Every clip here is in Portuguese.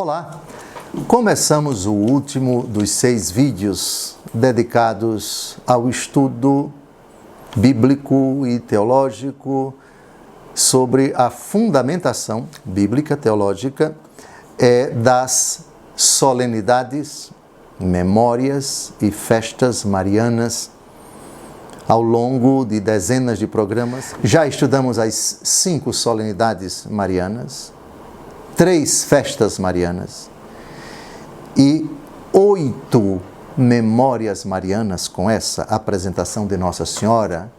Olá! Começamos o último dos 6 vídeos dedicados ao estudo bíblico e teológico sobre a fundamentação bíblica teológica das solenidades, memórias e festas marianas. Ao longo de dezenas de programas, já estudamos as 5 solenidades marianas, 3 festas marianas e 8 memórias marianas com essa apresentação de Nossa Senhora,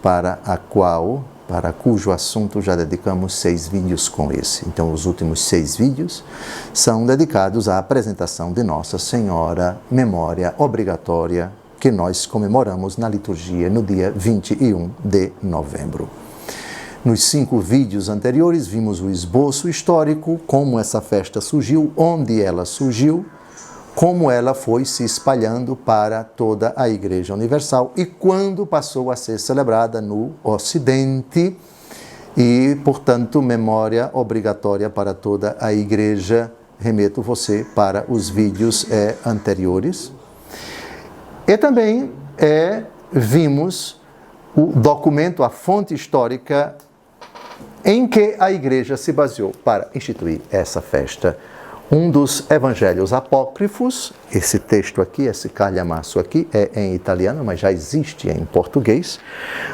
para cujo assunto já dedicamos 6 vídeos com esse. Então, os últimos 6 vídeos são dedicados à apresentação de Nossa Senhora, memória obrigatória, que nós comemoramos na liturgia no dia 21 de novembro. Nos 5 vídeos anteriores, vimos o esboço histórico, como essa festa surgiu, onde ela surgiu, como ela foi se espalhando para toda a Igreja Universal e quando passou a ser celebrada no Ocidente e, portanto, memória obrigatória para toda a Igreja. Remeto você para os vídeos anteriores. E também vimos o documento, a fonte histórica em que a Igreja se baseou para instituir essa festa. Um dos evangelhos apócrifos, esse texto aqui, esse calhamaço aqui, é em italiano, mas já existe em português.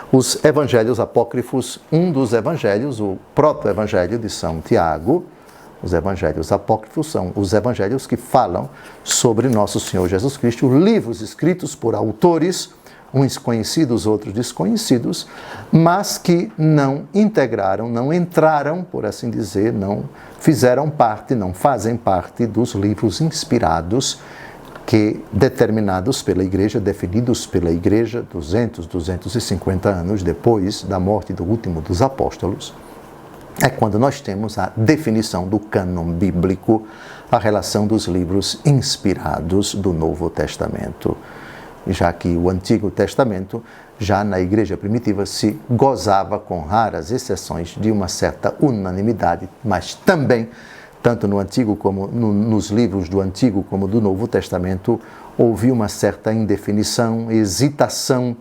Os evangelhos apócrifos, um dos evangelhos, o proto-evangelho de São Tiago. Os evangelhos apócrifos são os evangelhos que falam sobre Nosso Senhor Jesus Cristo, livros escritos por autores, uns conhecidos, outros desconhecidos, mas que não integraram, não entraram, por assim dizer, não fizeram parte, não fazem parte dos livros inspirados que, determinados pela Igreja, definidos pela Igreja 250 anos depois da morte do último dos apóstolos. É quando nós temos a definição do cânon bíblico, a relação dos livros inspirados do Novo Testamento. Já que o Antigo Testamento, já na Igreja primitiva, se gozava, com raras exceções, de uma certa unanimidade, mas também, tanto no Antigo como nos livros do Antigo como do Novo Testamento, houve uma certa indefinição, hesitação,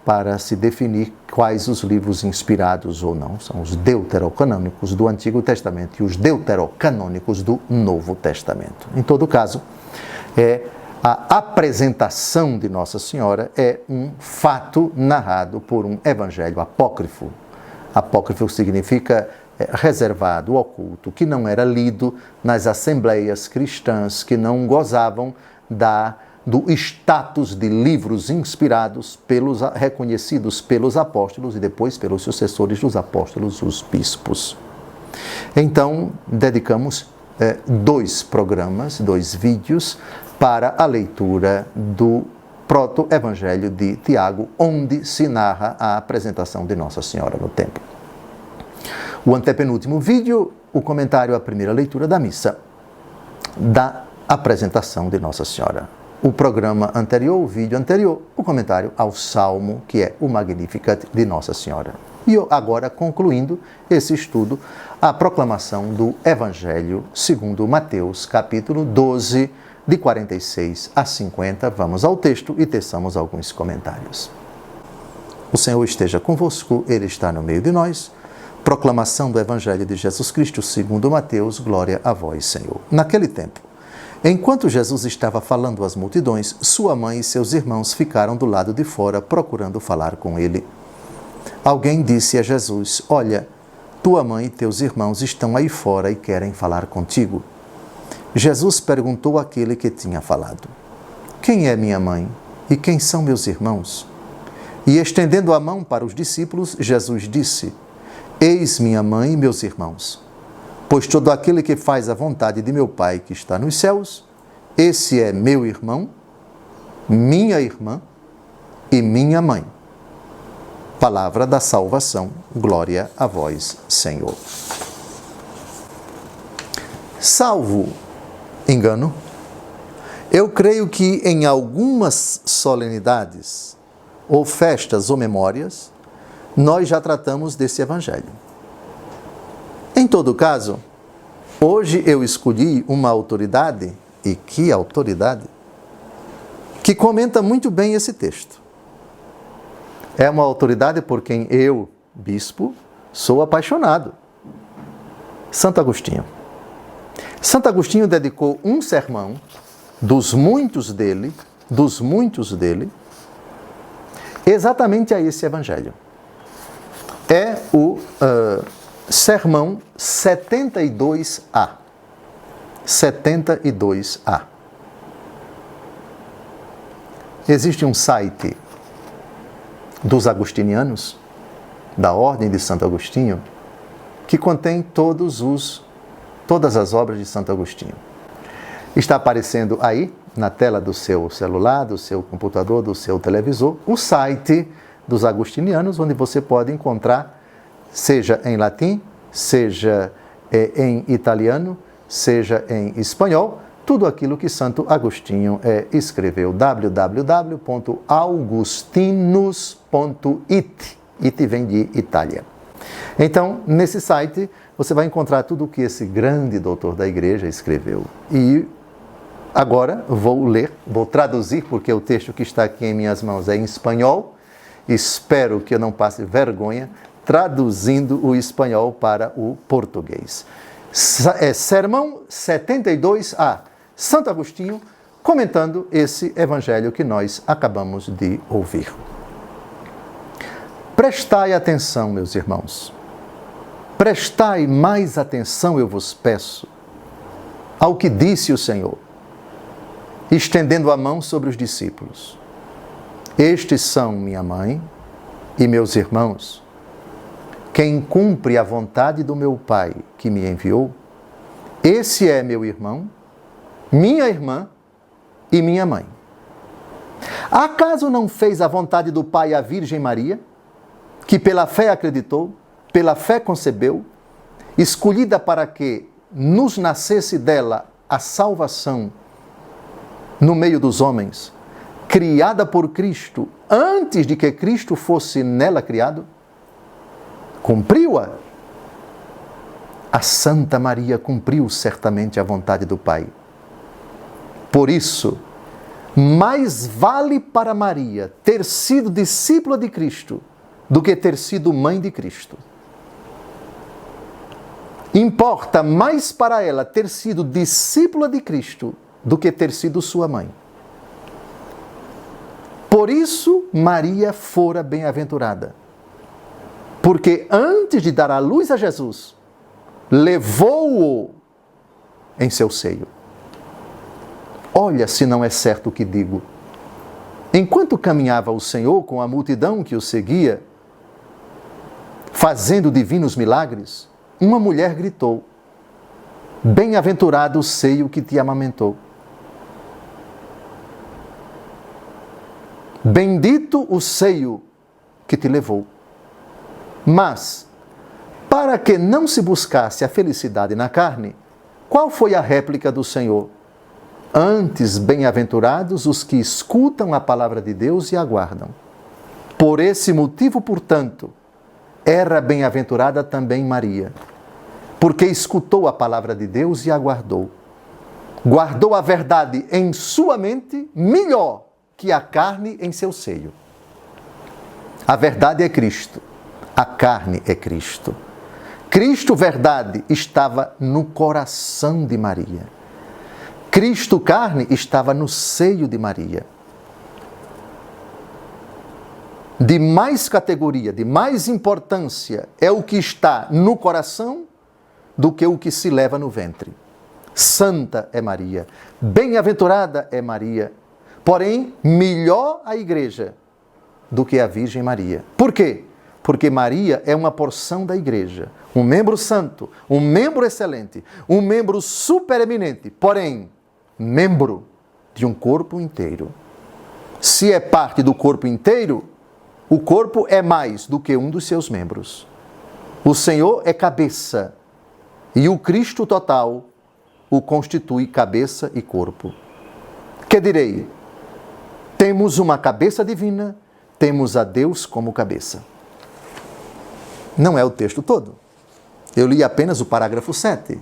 para se definir quais os livros inspirados ou não. São os deuterocanônicos do Antigo Testamento e os deuterocanônicos do Novo Testamento. Em todo caso, a apresentação de Nossa Senhora é um fato narrado por um evangelho apócrifo. Apócrifo significa reservado, oculto, que não era lido nas assembleias cristãs, que não gozavam do status de livros inspirados, reconhecidos pelos apóstolos e depois pelos sucessores dos apóstolos, os bispos. Então, dedicamos 2 programas, 2 vídeos, para a leitura do proto-evangelho de Tiago, onde se narra a apresentação de Nossa Senhora no templo. O antepenúltimo vídeo, o comentário à primeira leitura da missa, da apresentação de Nossa Senhora. O programa anterior, o vídeo anterior, o comentário ao Salmo, que é o Magnificat de Nossa Senhora. E agora, concluindo esse estudo, a proclamação do Evangelho segundo Mateus, capítulo 12, de 46 a 50. Vamos ao texto e teçamos alguns comentários. O Senhor esteja convosco, Ele está no meio de nós. Proclamação do Evangelho de Jesus Cristo segundo Mateus, glória a vós, Senhor. Naquele tempo, enquanto Jesus estava falando às multidões, sua mãe e seus irmãos ficaram do lado de fora procurando falar com ele. Alguém disse a Jesus: olha, tua mãe e teus irmãos estão aí fora e querem falar contigo. Jesus perguntou àquele que tinha falado: quem é minha mãe e quem são meus irmãos? E estendendo a mão para os discípulos, Jesus disse: eis minha mãe e meus irmãos. Pois todo aquele que faz a vontade de meu Pai que está nos céus, esse é meu irmão, minha irmã e minha mãe. Palavra da salvação, glória a vós, Senhor. Salvo engano, eu creio que em algumas solenidades, ou festas ou memórias, nós já tratamos desse evangelho. Em todo caso, Hoje eu escolhi uma autoridade, e que autoridade, que comenta muito bem esse texto. É uma autoridade por quem eu, bispo, sou apaixonado. Santo Agostinho. Santo Agostinho dedicou um sermão, dos muitos dele, exatamente a esse evangelho. É o sermão 72A. 72A. Existe um site dos agostinianos, da Ordem de Santo Agostinho, que contém todas as obras de Santo Agostinho. Está aparecendo aí, na tela do seu celular, do seu computador, do seu televisor, o site dos agostinianos, onde você pode encontrar, seja em latim, seja em italiano, seja em espanhol, tudo aquilo que Santo Agostinho escreveu. www.augustinus.it. It vem de Itália. Então, nesse site, você vai encontrar tudo o que esse grande doutor da igreja escreveu. E agora vou traduzir, porque o texto que está aqui em minhas mãos é em espanhol. Espero que eu não passe vergonha traduzindo o espanhol para o português. Sermão 72A, Santo Agostinho, comentando esse evangelho que nós acabamos de ouvir. Prestai atenção, meus irmãos. Prestai mais atenção, eu vos peço, ao que disse o Senhor, estendendo a mão sobre os discípulos. Estes são minha mãe e meus irmãos. Quem cumpre a vontade do meu Pai que me enviou, esse é meu irmão, minha irmã e minha mãe. Acaso não fez a vontade do Pai a Virgem Maria, que pela fé acreditou, pela fé concebeu, escolhida para que nos nascesse dela a salvação no meio dos homens, criada por Cristo, antes de que Cristo fosse nela criado? Cumpriu-a? A Santa Maria cumpriu certamente a vontade do Pai. Por isso, mais vale para Maria ter sido discípula de Cristo do que ter sido mãe de Cristo. Importa mais para ela ter sido discípula de Cristo do que ter sido sua mãe. Por isso, Maria fora bem-aventurada. Porque antes de dar à luz a Jesus, levou-o em seu seio. Olha se não é certo o que digo. Enquanto caminhava o Senhor com a multidão que o seguia, fazendo divinos milagres, uma mulher gritou: bem-aventurado o seio que te amamentou. Bendito o seio que te levou. Mas, para que não se buscasse a felicidade na carne, qual foi a réplica do Senhor? Antes, bem-aventurados os que escutam a palavra de Deus e aguardam. Por esse motivo, portanto, era bem-aventurada também Maria, porque escutou a palavra de Deus e aguardou. Guardou a verdade em sua mente melhor que a carne em seu seio. A verdade é Cristo, a carne é Cristo. Cristo, verdade, estava no coração de Maria. Cristo, carne, estava no seio de Maria. De mais categoria, de mais importância é o que está no coração do que o que se leva no ventre. Santa é Maria, bem-aventurada é Maria, porém, melhor a igreja do que a Virgem Maria. Por quê? Porque Maria é uma porção da igreja, um membro santo, um membro excelente, um membro supereminente, porém, membro de um corpo inteiro. Se é parte do corpo inteiro, o corpo é mais do que um dos seus membros. O Senhor é cabeça e o Cristo total o constitui cabeça e corpo. Que direi? Temos uma cabeça divina, temos a Deus como cabeça. Não é o texto todo. Eu li apenas o parágrafo 7.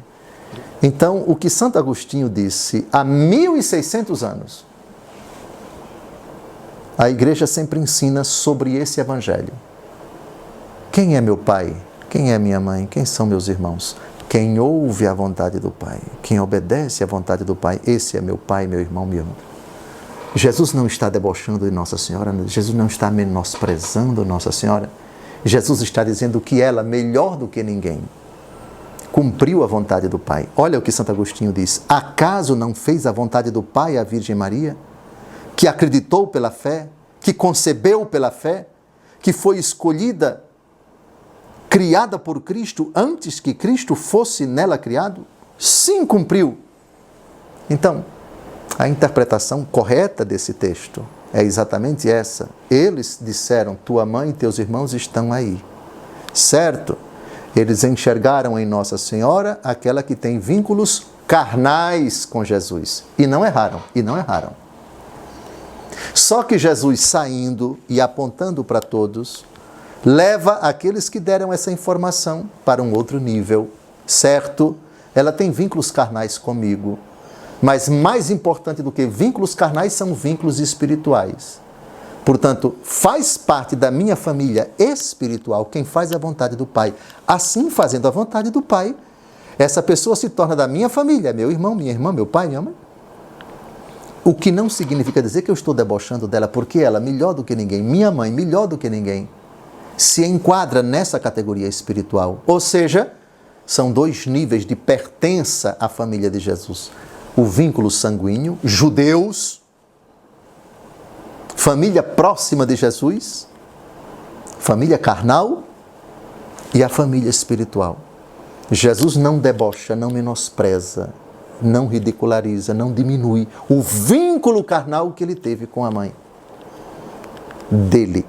Então, o que Santo Agostinho disse há 1600 anos, a igreja sempre ensina sobre esse evangelho. Quem é meu pai? Quem é minha mãe? Quem são meus irmãos? Quem ouve a vontade do Pai, quem obedece à vontade do Pai, esse é meu pai, meu irmão, meu irmão. Jesus não está debochando de Nossa Senhora, Jesus não está menosprezando Nossa Senhora. Jesus está dizendo que ela, melhor do que ninguém, cumpriu a vontade do Pai. Olha o que Santo Agostinho diz: acaso não fez a vontade do Pai a Virgem Maria, que acreditou pela fé, que concebeu pela fé, que foi escolhida, criada por Cristo antes que Cristo fosse nela criado? Sim, cumpriu. Então, a interpretação correta desse texto é exatamente essa. Eles disseram: tua mãe e teus irmãos estão aí. Certo? Eles enxergaram em Nossa Senhora aquela que tem vínculos carnais com Jesus. E não erraram, Só que Jesus, saindo e apontando para todos, leva aqueles que deram essa informação para um outro nível. Certo, ela tem vínculos carnais comigo, mas mais importante do que vínculos carnais são vínculos espirituais. Portanto, faz parte da minha família espiritual quem faz a vontade do Pai. Assim, fazendo a vontade do Pai, essa pessoa se torna da minha família, meu irmão, minha irmã, meu pai, minha mãe. O que não significa dizer que eu estou debochando dela, porque ela, melhor do que ninguém, minha mãe, melhor do que ninguém, se enquadra nessa categoria espiritual. Ou seja, são dois níveis de pertença à família de Jesus. O vínculo sanguíneo, judeus, família próxima de Jesus, família carnal, e a família espiritual. Jesus não debocha, não menospreza, não ridiculariza, não diminui o vínculo carnal que ele teve com a mãe dele,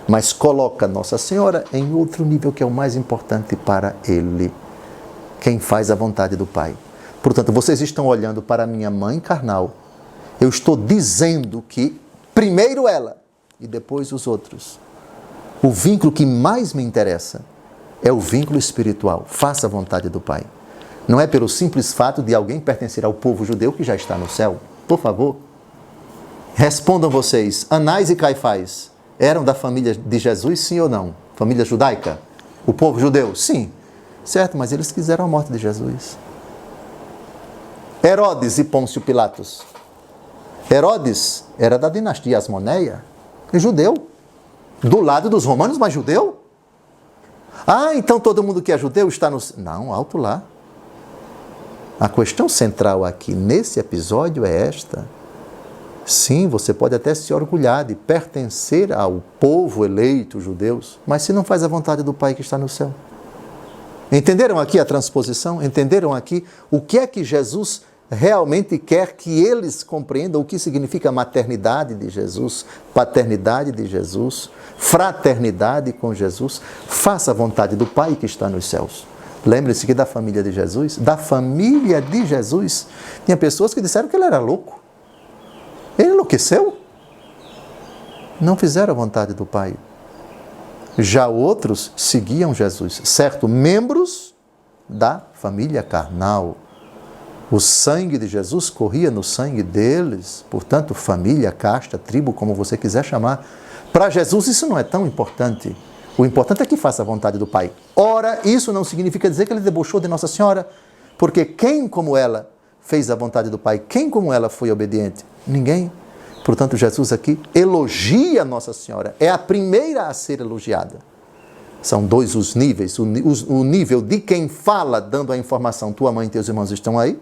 mas coloca Nossa Senhora em outro nível que é o mais importante para ele, quem faz a vontade do Pai. Portanto, vocês estão olhando para a minha mãe carnal, eu estou dizendo que primeiro ela e depois os outros. O vínculo que mais me interessa é o vínculo espiritual. Faça a vontade do Pai. Não é pelo simples fato de alguém pertencer ao povo judeu que já está no céu. Por favor, respondam vocês. Anás e Caifás eram da família de Jesus, sim ou não? Família judaica? O povo judeu? Sim. Certo, mas eles quiseram a morte de Jesus. Herodes e Pôncio Pilatos. Herodes era da dinastia Asmoneia, judeu. Do lado dos romanos, mas judeu? Ah, então todo mundo que é judeu está no... Não, alto lá. A questão central aqui nesse episódio é esta. Sim, você pode até se orgulhar de pertencer ao povo eleito, judeus, mas se não faz a vontade do Pai que está no céu. Entenderam aqui a transposição? Entenderam aqui o que é que Jesus realmente quer que eles compreendam? O que significa maternidade de Jesus, paternidade de Jesus, fraternidade com Jesus? Faça a vontade do Pai que está nos céus. Lembre-se que da família de Jesus, tinha pessoas que disseram que ele era louco. Ele enlouqueceu. Não fizeram a vontade do Pai. Já outros seguiam Jesus, certo? Membros da família carnal. O sangue de Jesus corria no sangue deles, portanto, família, casta, tribo, como você quiser chamar. Para Jesus isso não é tão importante. O importante é que faça a vontade do Pai. Ora, isso não significa dizer que ele debochou de Nossa Senhora, porque quem como ela fez a vontade do Pai? Quem como ela foi obediente? Ninguém. Portanto, Jesus aqui elogia Nossa Senhora. É a primeira a ser elogiada. São dois os níveis. O nível de quem fala, dando a informação, tua mãe e teus irmãos estão aí,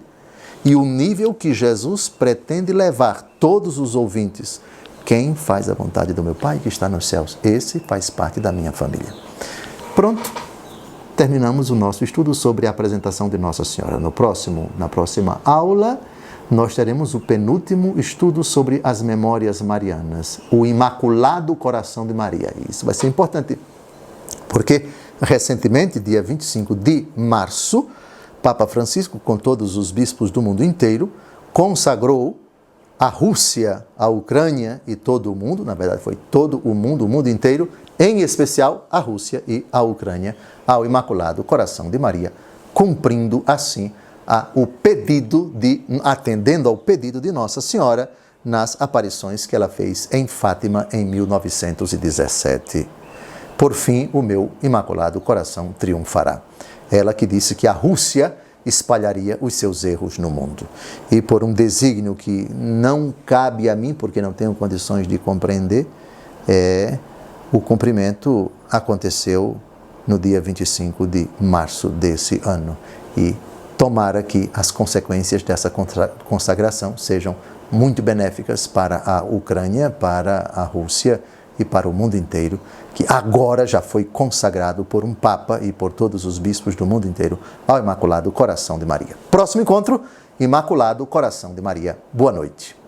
e o nível que Jesus pretende levar todos os ouvintes. Quem faz a vontade do meu Pai que está nos céus, esse faz parte da minha família. Pronto, terminamos o nosso estudo sobre a apresentação de Nossa Senhora. Na próxima aula, nós teremos o penúltimo estudo sobre as memórias marianas, o Imaculado Coração de Maria. Isso vai ser importante, porque recentemente, dia 25 de março, Papa Francisco, com todos os bispos do mundo inteiro, consagrou a Rússia, a Ucrânia e todo o mundo, na verdade foi todo o mundo inteiro, em especial a Rússia e a Ucrânia, ao Imaculado Coração de Maria, cumprindo assim atendendo ao pedido de Nossa Senhora nas aparições que ela fez em Fátima em 1917. Por fim, o meu Imaculado Coração triunfará. Ela que disse que a Rússia espalharia os seus erros no mundo. E por um desígnio que não cabe a mim, porque não tenho condições de compreender, o cumprimento aconteceu no dia 25 de março desse ano. E tomara que as consequências dessa consagração sejam muito benéficas para a Ucrânia, para a Rússia e para o mundo inteiro, que agora já foi consagrado por um Papa e por todos os bispos do mundo inteiro ao Imaculado Coração de Maria. Próximo encontro, Imaculado Coração de Maria. Boa noite.